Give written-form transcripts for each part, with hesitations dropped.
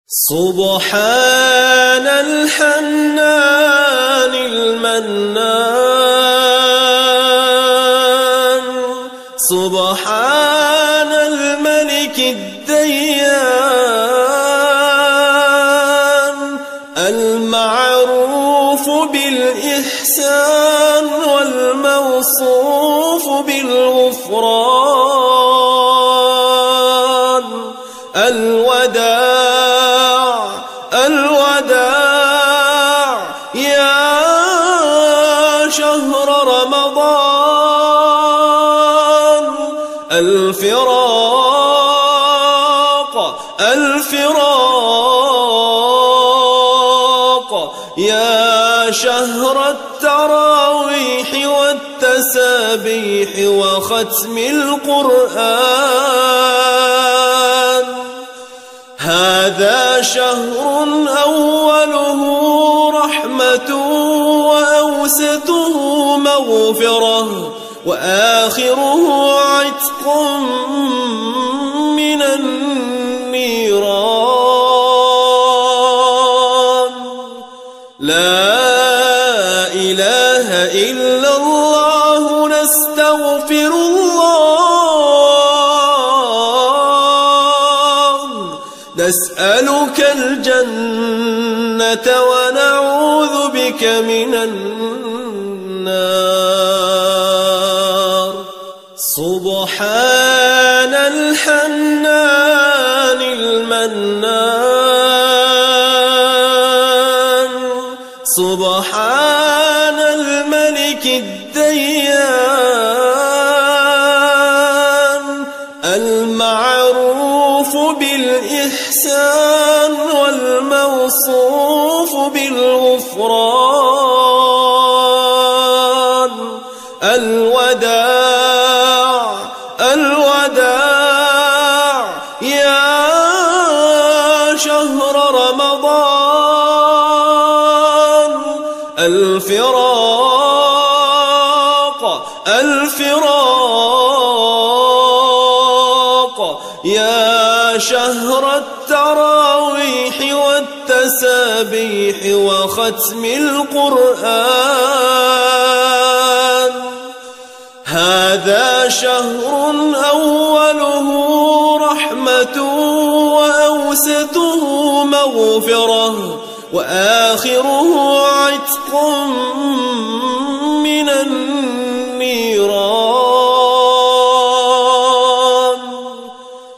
سبحان الحنان المنان، سبحان الملك الديان، المعروف بالإحسان والموصوف بالغفران. الوداع الوداع يا شهر رمضان، الفراق الفراق يا شهر التراويح والتسابيح وختم القرآن. هذا شهر أوله رحمة وأوسطه مغفرة وآخره عتق من النيران. لا إله إلا الله، نستغفر الله، نسألك الجنة ونعوذ بك من النار. سبحان الحنان المنان، سبحان الملك الديان، المعروف بالإحسان والموصوف بالغفران. الوداع الوداع يا شهر رمضان، الفراق الفراق يا شهر التراويح والتسابيح وختم القرآن. هذا شهر أوله رحمة وأوسطه مغفرة وآخره عتق من النيران.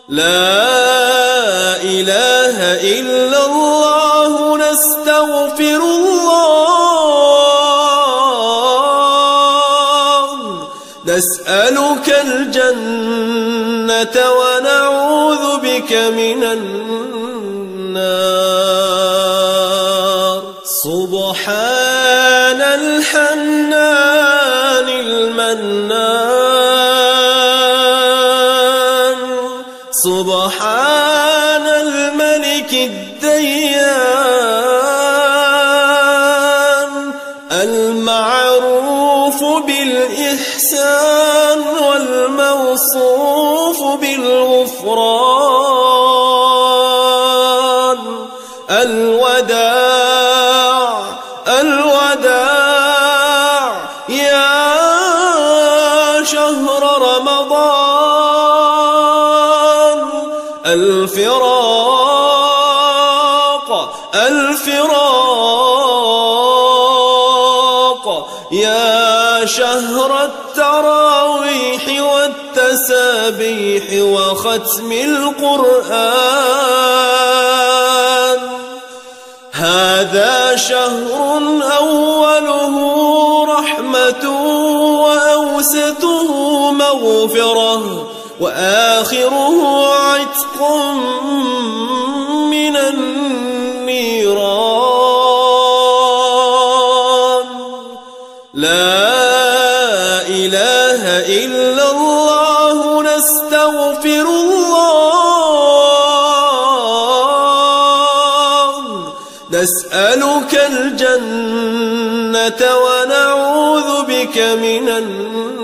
لا إله إلا الله، نستغفر الله، نسألك الجنة ونعوذ بك من النار. سبحان الحنان المنان، سبحان الملك الديان، المعروف بالإحسان والموصوف بالغفران. الوداع الوداع يا شهر رمضان، الفراق الفراق يا شهر التراويح والتسابيح وختم القرآن. هذا شهر أوله رحمة وأوسطه مغفرة وآخره عتق من النيران. لا إله إلا الله، نستغفر الله، نسألك الجنة ونعوذ بك من النار.